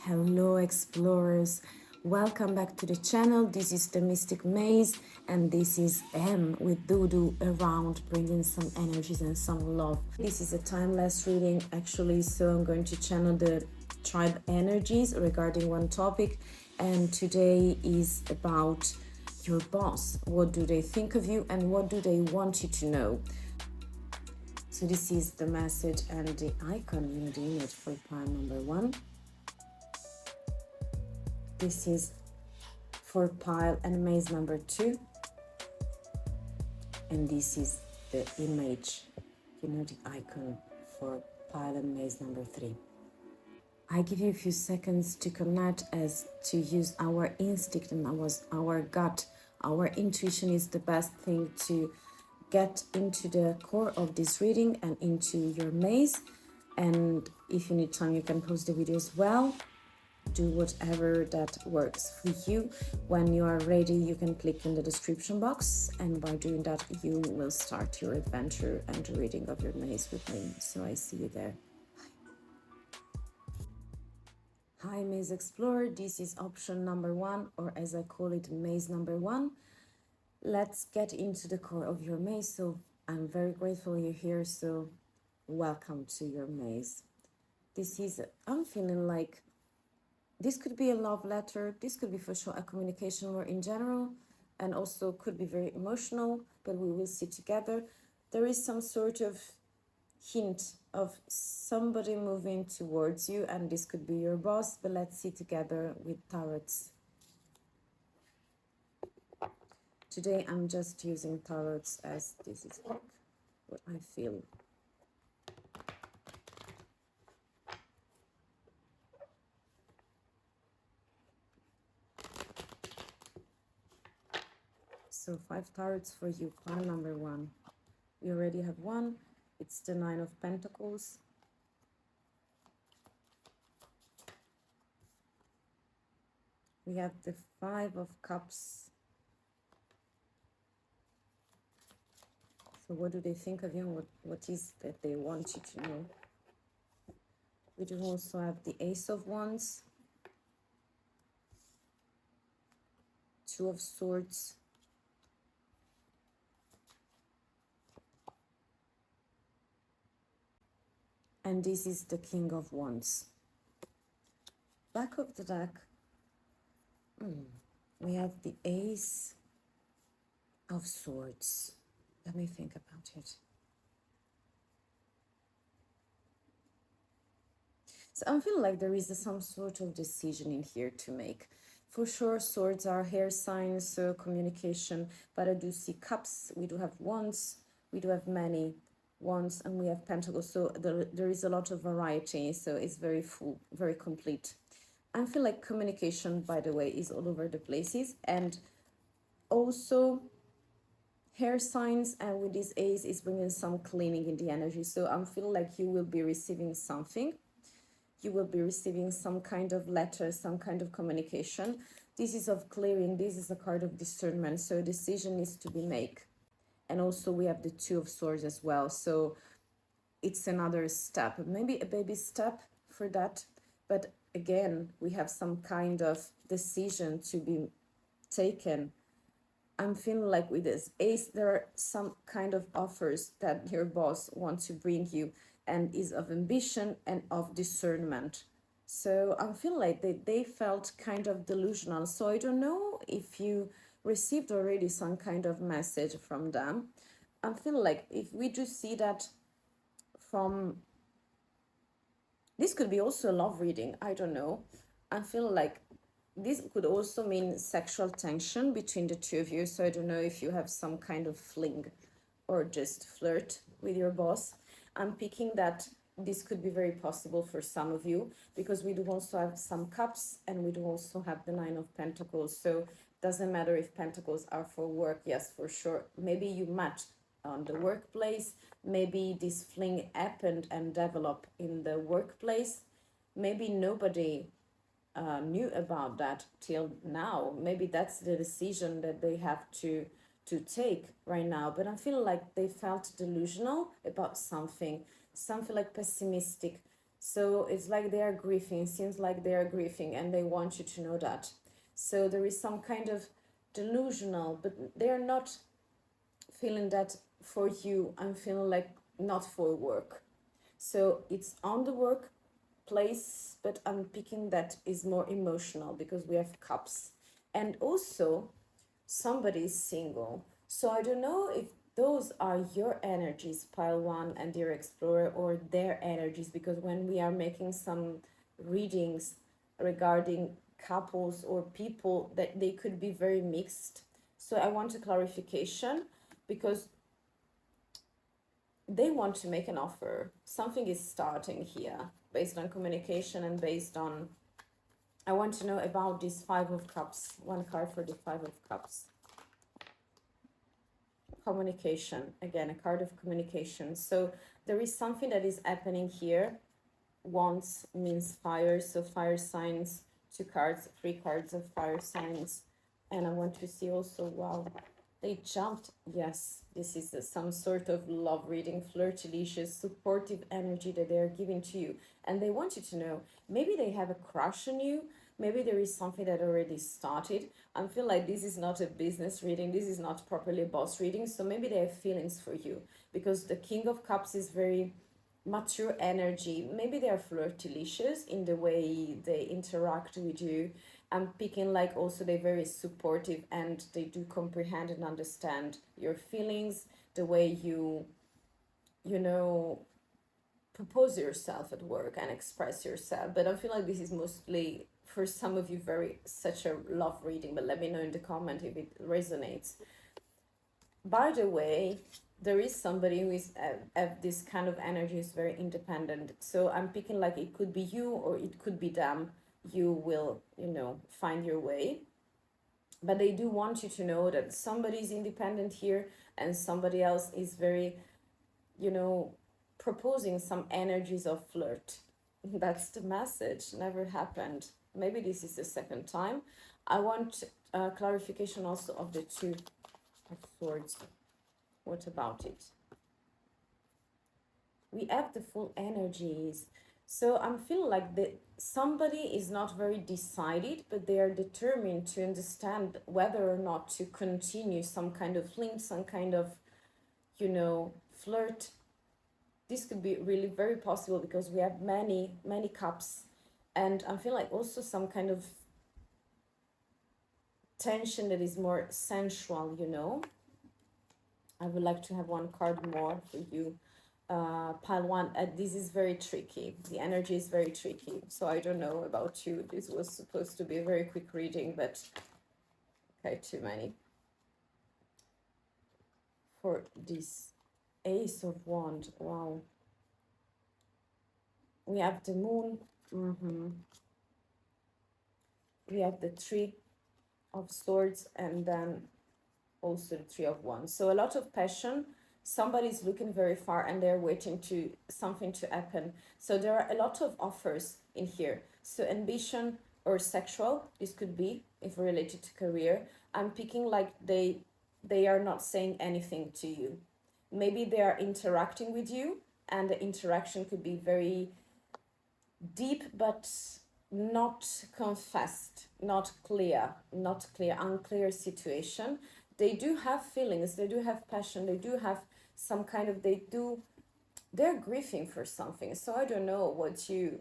Hello explorers, welcome back to the channel. This is the Mystic Maze and this is M with DUDU around, bringing some energies and some love. This is a timeless reading actually, so I'm going to channel the tribe energies regarding one topic, and today is about your boss. What do they think of you and what do they want you to know? So this is the message and the icon, the image for pile number 1. This is for pile and maze number 2. And this is the image, the icon for pile and maze number 3. I give you a few seconds to connect, as to use our instinct and our gut. Our intuition is the best thing to get into the core of this reading and into your maze. And if you need time, you can pause the video as well. Do whatever that works for you. When you are ready, you can click in the description box, and by doing that you will start your adventure and the reading of your maze with me. So I see you there. Hi Maze Explorer, this is option number 1, or as I call it, maze number 1. Let's get into the core of your maze. So I'm very grateful you're here, so welcome to your maze. I'm feeling like this could be a love letter, this could be for sure a communication word in general, and also could be very emotional, but we will see together. There is some sort of hint of somebody moving towards you, and this could be your boss, but let's see together with tarots. Today I'm just using tarots as this is what I feel. So 5 tarots for you, pile number 1. We already have one. It's the 9 of Pentacles. We have the 5 of Cups. So what do they think of you? What is that they want you to know? We do also have the Ace of Wands, 2 of Swords, and this is the King of Wands. Back of the deck, we have the Ace of Swords. Let me think about it. So I feel like there is some sort of decision in here to make. For sure, swords are hair signs, so communication, but I do see cups, we do have wands, we do have many wands, and we have pentacles, so there is a lot of variety, so it's very full, very complete. I feel like communication, by the way, is all over the places, and also hair signs, and with this ace is bringing some cleaning in the energy. So I feel like you will be receiving something. You will be receiving some kind of letter, some kind of communication. This is of clearing. This is a card of discernment. So a decision needs to be made. And also we have the 2 of Swords as well. So it's another step, maybe a baby step for that. But again, we have some kind of decision to be taken. I'm feeling like with this ace, there are some kind of offers that your boss wants to bring you, and is of ambition and of discernment. So I feel like they felt kind of delusional. So I don't know if you received already some kind of message from them. I feel like if we do see that from, this could be also a love reading, I don't know. I feel like this could also mean sexual tension between the 2 of you. So I don't know if you have some kind of fling or just flirt with your boss. I'm picking that this could be very possible for some of you, because we do also have some cups, and we do also have the 9 of Pentacles. So doesn't matter if pentacles are for work. Yes, for sure. Maybe you met on the workplace. Maybe this fling happened and developed in the workplace. Maybe nobody knew about that till now. Maybe that's the decision that they have to to take right now, but I feel like they felt delusional about something like pessimistic. So it's like they are grieving, seems like they are grieving, and they want you to know that. So there is some kind of delusional, but they're not feeling that for you. I'm feeling like not for work. So it's on the workplace, but I'm picking that is more emotional because we have cups. And also, somebody is single. So I don't know if those are your energies, pile one and dear explorer, or their energies, because when we are making some readings regarding couples or people, that they could be very mixed. So I want a clarification because they want to make an offer. Something is starting here based on communication and based on, I want to know about this Five of Cups. One card for the Five of Cups. Communication, again, a card of communication. So there is something that is happening here. Wands means fire, so fire signs, 2 cards, 3 cards of fire signs. And I want to see also, wow, they jumped. Yes, this is some sort of love reading, flirtatious, supportive energy that they're giving to you. And they want you to know, maybe they have a crush on you. Maybe there is something that already started. I feel like this is not a business reading. This is not properly a boss reading. So maybe they have feelings for you because the King of Cups is very mature energy. Maybe they are flirtatious in the way they interact with you. I'm picking like also they're very supportive and they do comprehend and understand your feelings, the way you know, propose yourself at work and express yourself. But I feel like this is mostly for some of you very such a love reading, but let me know in the comment if it resonates. By the way, there is somebody who is this kind of energy, is very independent. So I'm picking like it could be you or it could be them. You will, you know, find your way. But they do want you to know that somebody is independent here and somebody else is very, you know, proposing some energies of flirt. That's the message. Never happened. Maybe this is the second time. I want clarification also of the Two of Swords. What about it? We have the full energies. So I'm feeling like somebody is not very decided, but they are determined to understand whether or not to continue some kind of link, some kind of, you know, flirt. This could be really very possible because we have many cups, and I feel like also some kind of tension that is more sensual, you know. I would like to have one card more for you. Pile one. This is very tricky. The energy is very tricky. So I don't know about you. This was supposed to be a very quick reading, but okay, too many. For this Ace of Wands, wow. We have the Moon. We have the Three of Swords, and then also the Three of Wands. So a lot of passion. Somebody's looking very far and they're waiting to something to happen. So there are a lot of offers in here. So ambition or sexual, this could be if related to career. I'm picking like they are not saying anything to you. Maybe they are interacting with you and the interaction could be very deep but not confessed, not clear, unclear situation. They do have feelings, they do have passion, they do have some kind of, they're grieving for something. So I don't know what you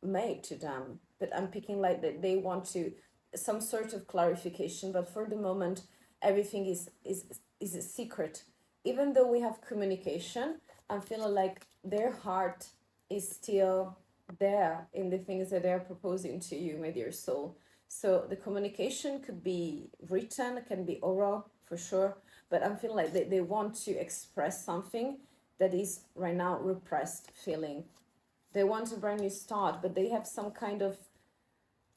made to them, but I'm picking like that they want to some sort of clarification, but for the moment everything is a secret. Even though we have communication, I'm feeling like their heart is still there in the things that they're proposing to you, my dear soul. So the communication could be written, can be oral for sure, but I'm feeling like they want to express something that is right now repressed feeling. They want a brand new start, but they have some kind of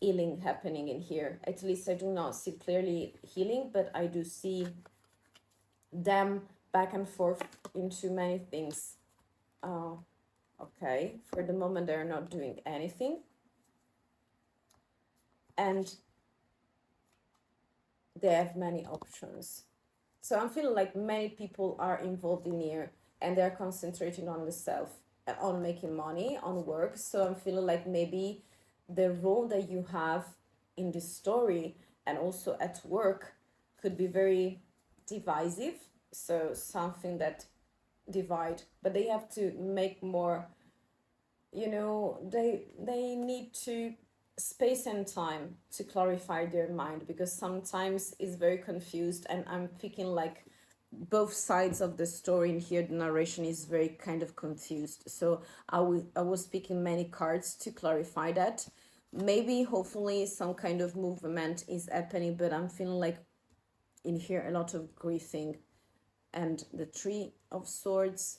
healing happening in here. At least I do not see clearly healing, but I do see them back and forth into many things. Okay, for the moment they're not doing anything. And they have many options. So I'm feeling like many people are involved in here and they're concentrating on the self, on making money, on work. So I'm feeling like maybe the role that you have in this story and also at work could be very divisive. So something that divide, but they have to make more, you know, they need to space and time to clarify their mind, because sometimes it's very confused, and I'm thinking like both sides of the story in here, the narration is very kind of confused. So I was picking many cards to clarify that. Maybe hopefully some kind of movement is happening, but I'm feeling like in here a lot of grieving. And the Three of Swords,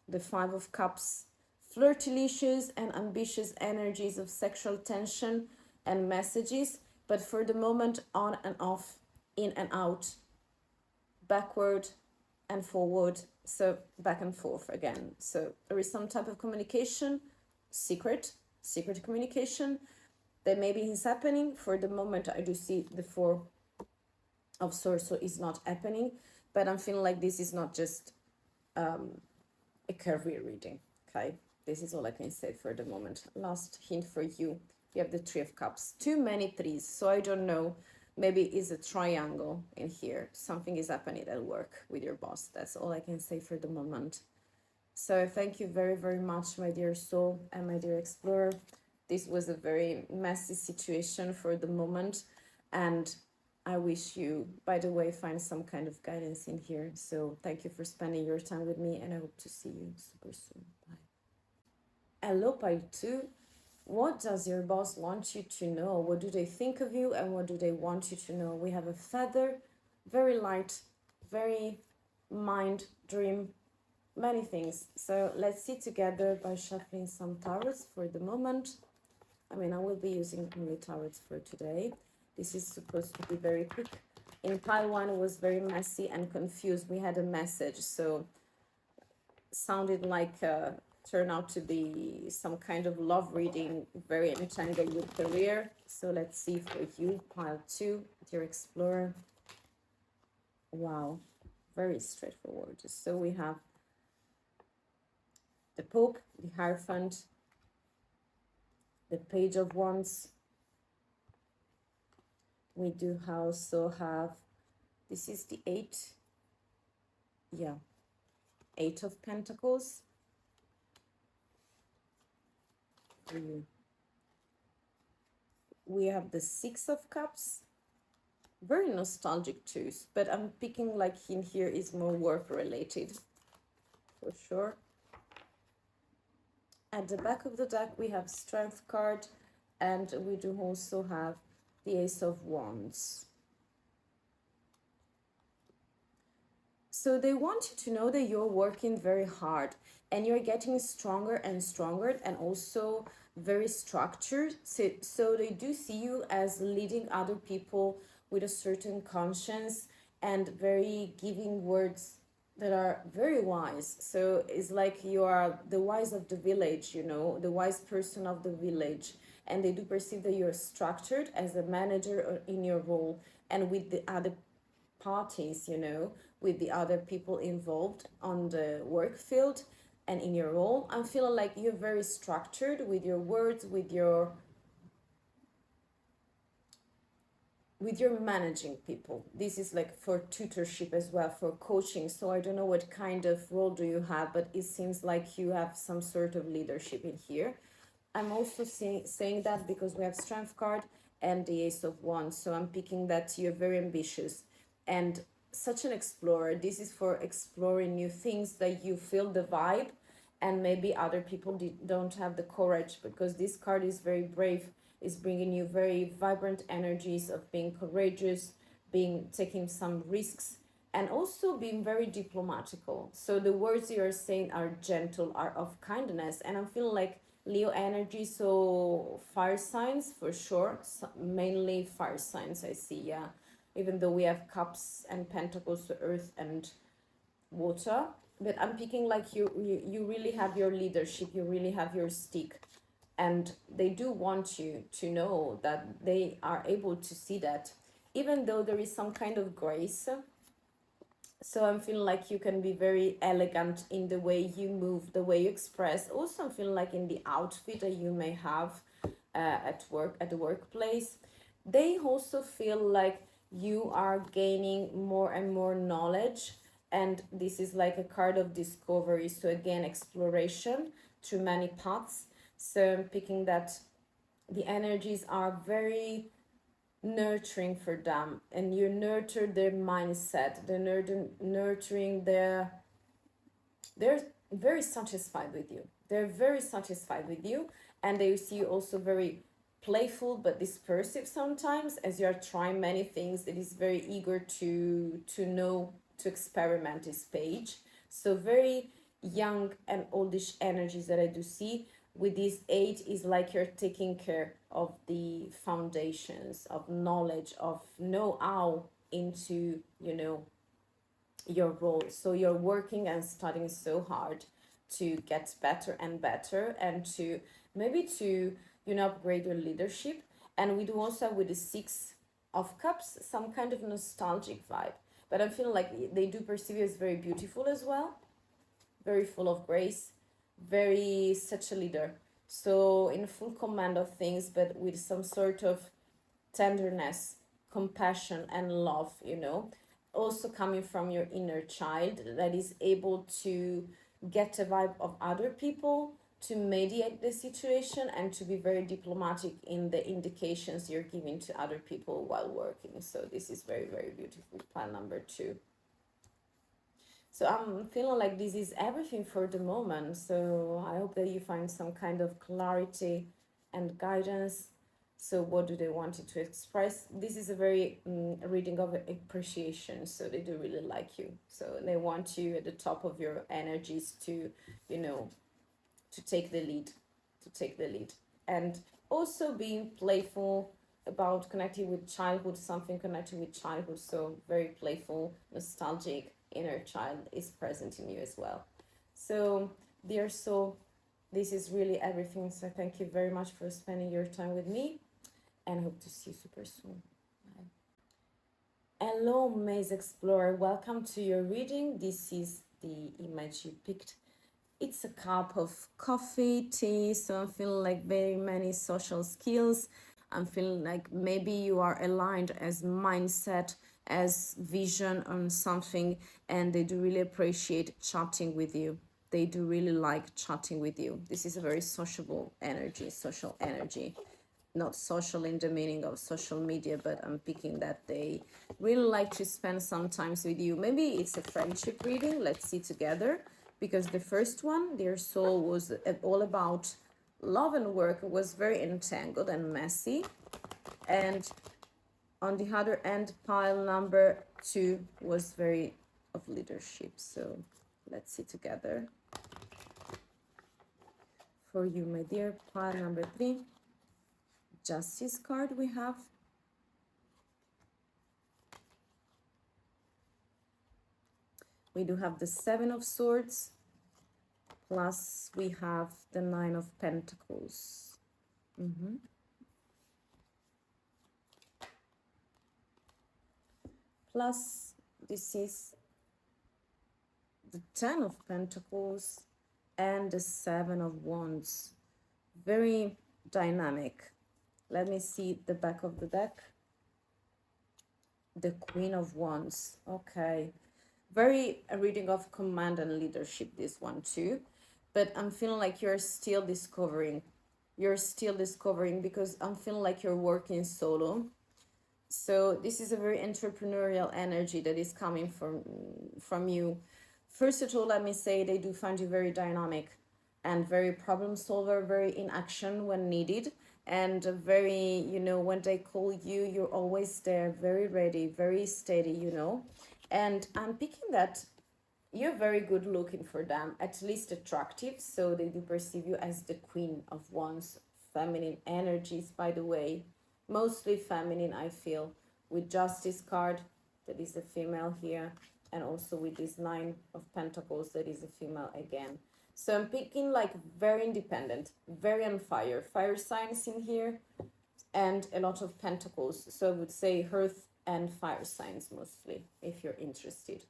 the Five of Cups, flirtatious and ambitious energies of sexual tension and messages, but for the moment on and off, in and out, backward and forward, so back and forth again. So there is some type of communication, secret communication that maybe is happening. For the moment I do see the Four of Swords, so it's not happening, but I'm feeling like this is not just a career reading. Okay, this is all I can say for the moment. Last hint for you, you have the Three of Cups, too many threes, so I don't know, maybe it's a triangle in here. Something is happening at work with your boss. That's all I can say for the moment. So thank you very, very much, my dear soul and my dear explorer. This was a very messy situation for the moment, and I wish you, by the way, find some kind of guidance in here. So thank you for spending your time with me, and I hope to see you super soon. Bye. Hello, Pile 2. What does your boss want you to know? What do they think of you, and what do they want you to know? We have a feather, very light, very mind, dream, many things. So let's see together by shuffling some tarots for the moment. I mean, I will be using only tarots for today. This is supposed to be very quick. In pile 1, it was very messy and confused. We had a message, so sounded like turned out to be some kind of love reading, very entangled with career. So let's see for you, pile 2, dear explorer. Wow, very straightforward. So we have the Pope, the Hierophant, the Page of Wands. We do also have, this is the 8, yeah, 8 of Pentacles. We have the 6 of Cups, very nostalgic too, but I'm picking like in here is more work related, for sure. At the back of the deck, we have Strength card, and we do also have the Ace of Wands. So they want you to know that you're working very hard and you're getting stronger and stronger, and also very structured. So they do see you as leading other people with a certain conscience and very giving words that are very wise. So it's like you are the wise of the village, you know, the wise person of the village. And they do perceive that you're structured as a manager in your role, and with the other parties, you know, with the other people involved on the work field and in your role. I'm feeling like you're very structured with your words, with your managing people. This is like for tutorship as well, for coaching. So I don't know what kind of role do you have, but it seems like you have some sort of leadership in here. I'm also saying that because we have Strength card and the Ace of Wands. So I'm picking that you're very ambitious and such an explorer. This is for exploring new things, that you feel the vibe, and maybe other people don't have the courage, because this card is very brave, is bringing you very vibrant energies of being courageous, taking some risks, and also being very diplomatical. So the words you're saying are gentle, are of kindness, and I'm feeling like Leo energy, so fire signs for sure, mainly fire signs I see, yeah. Even though we have cups and pentacles, so earth and water, but I'm picking like you really have your leadership, you really have your stick, and they do want you to know that they are able to see that. even though there is some kind of grace. So I'm feeling like you can be very elegant in the way you move, the way you express. Also, I'm feeling like in the outfit that you may have at work, at the workplace. They also feel like you are gaining more and more knowledge. And this is like a card of discovery. So again, exploration through many paths. So I'm picking that the energies are very nurturing for them, and you nurture their mindset, nurturing their, they're very satisfied with you, they're very satisfied with you, and they see you also very playful but dispersive sometimes, as you are trying many things, that is very eager to know, to experiment this page. So very young and oldish energies that I do see. With this 8 is like you're taking care of the foundations of knowledge, of know-how into, you know, your role. So you're working and studying so hard to get better and better, and to maybe to, you know, upgrade your leadership. And we do also with the 6 of Cups some kind of nostalgic vibe, but I feel like they do perceive you as very beautiful as well, very full of grace, very such a leader. So in full command of things, but with some sort of tenderness, compassion, and love, you know. Also coming from your inner child that is able to get a vibe of other people, to mediate the situation, and to be very diplomatic in the indications you're giving to other people while working. So this is very, very beautiful, plan number 2. So I'm feeling like this is everything for the moment. So I hope that you find some kind of clarity and guidance. So what do they want you to express? This is a very reading of appreciation. So they do really like you. So they want you at the top of your energies to, you know, to take the lead, to take the lead. And also being playful about connecting with childhood, something connected with childhood. So very playful, nostalgic, inner child is present in you as well. So dear soul, this is really everything. So thank you very much for spending your time with me, and hope to see you super soon. Bye. Hello, Maze Explorer, welcome to your reading. This is the image you picked. It's a cup of coffee, tea, so I'm feeling like very many social skills. I'm feeling like maybe you are aligned as mindset, as vision on something, and they do really appreciate chatting with you. They do really like chatting with you. This is a very sociable energy, social energy. Not social in the meaning of social media, but I'm picking that they really like to spend some time with you. Maybe it's a friendship reading. Let's see together, because the first one, Dear Soul, was all about love and work. It was very entangled and messy. And on the other end, pile number 2 was very of leadership. So let's see together. For you, my dear, pile number 3, Justice card we have. We do have the 7 of Swords, plus we have the 9 of Pentacles. Plus, this is the 10 of Pentacles and the 7 of Wands. Very dynamic. Let me see the back of the deck. The Queen of Wands. Okay. Very a reading of command and leadership, this one too. But I'm feeling like you're still discovering. You're still discovering, because I'm feeling like you're working solo. So this is a very entrepreneurial energy that is coming from you. First of all, let me say they do find you very dynamic and very problem solver, very in action when needed, and very, you know, when they call you, you're always there, very ready, very steady, you know. And I'm picking that you're very good looking for them, at least attractive, so they do perceive you as the Queen of Wands. Feminine energies, by the way, mostly feminine, I feel, with Justice card, that is a female here, and also with this 9 of Pentacles, that is a female again. So I'm picking like very independent, very on fire, fire signs in here, and a lot of Pentacles. So I would say and fire signs mostly, if you're interested.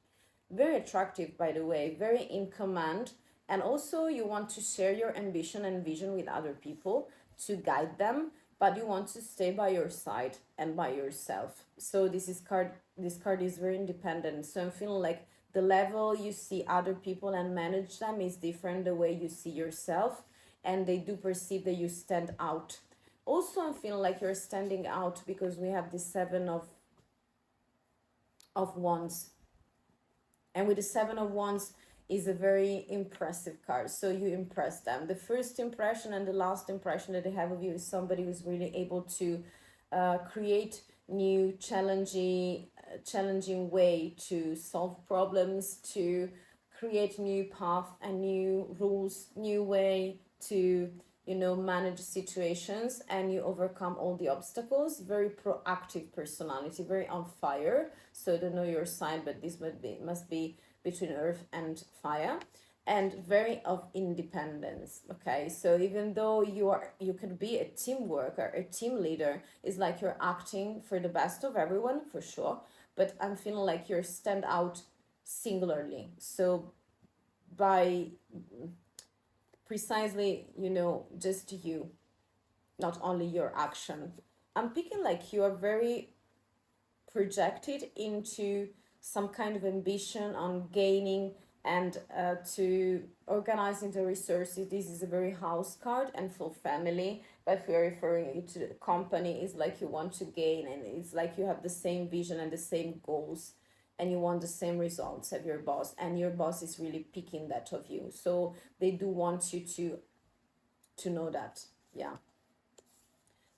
Very attractive, by the way, very in command. And also you want to share your ambition and vision with other people to guide them, but you want to stay by your side and by yourself. So this card is very independent. So I'm feeling like the level you see other people and manage them is different the way you see yourself, and they do perceive that you stand out. Also, I'm feeling like you're standing out because we have the Seven of Wands. And with the Seven of Wands is a very impressive card. So you impress them. The first impression and the last impression that they have of you is somebody who's really able to create new challenging way to solve problems, to create new path and new rules, new way to, you know, manage situations, and you overcome all the obstacles. Very proactive personality, very on fire. So I don't know your sign, but this must be between earth and fire, and very of independence. Okay, so even though you could be a team worker, a team leader, it's like you're acting for the best of everyone for sure, but I'm feeling like you're stand out singularly. So by precisely, you know, just you, not only your action. I'm picking like you are very projected into some kind of ambition on gaining and to organizing the resources. This is a very house card and full family, but if we're referring it to the company, it's like you want to gain, and it's like you have the same vision and the same goals, and you want the same results of your boss, and your boss is really picking that of you. So they do want you to know that. Yeah.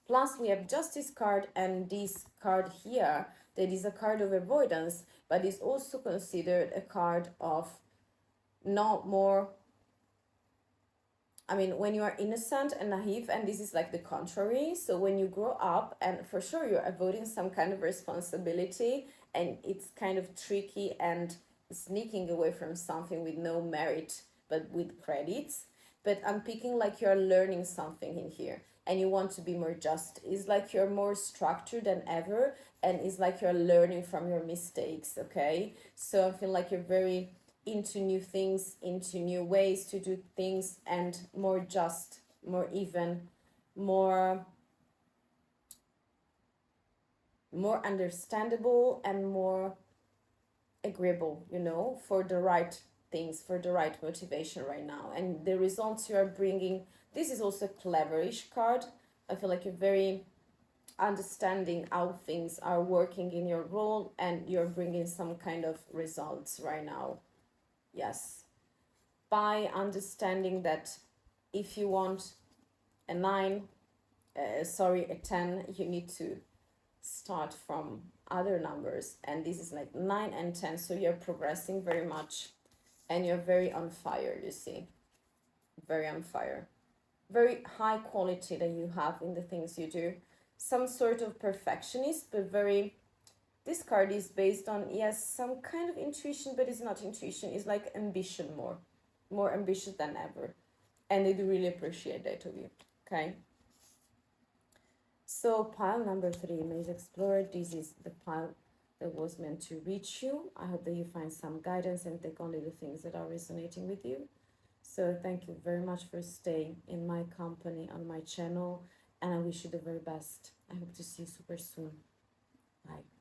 Plus we have Justice card, and this card here, that is a card of avoidance, but is also considered a card of not more, I mean, when you are innocent and naive, and this is like the contrary. So when you grow up, and for sure you're avoiding some kind of responsibility, and it's kind of tricky and sneaking away from something with no merit, but with credits. But I'm picking like you're learning something in here, and you want to be more just. It's like you're more structured than ever, and it's like you're learning from your mistakes, okay? So I feel like you're very into new things, into new ways to do things, and more just, more even, more understandable, and more agreeable, you know, for the right things, for the right motivation right now. And the results you are bringing, this is also a cleverish card. I feel like you're very understanding how things are working in your role, and you're bringing some kind of results right now. Yes, by understanding that if you want a 9, a 10, you need to start from other numbers, and this is like 9 and 10, so you're progressing very much, and you're very on fire, you see, very on fire, very high quality that you have in the things you do, some sort of perfectionist, but very, this card is based on, yes, some kind of intuition, but it's not intuition, it's like ambition, more ambitious than ever, and they do really appreciate that of you. Okay, so pile number 3, Maze Explorer, this is the pile that was meant to reach you. I hope that you find some guidance and take only the things that are resonating with you. So thank you very much for staying in my company on my channel, and I wish you the very best. I hope to see you super soon. Bye.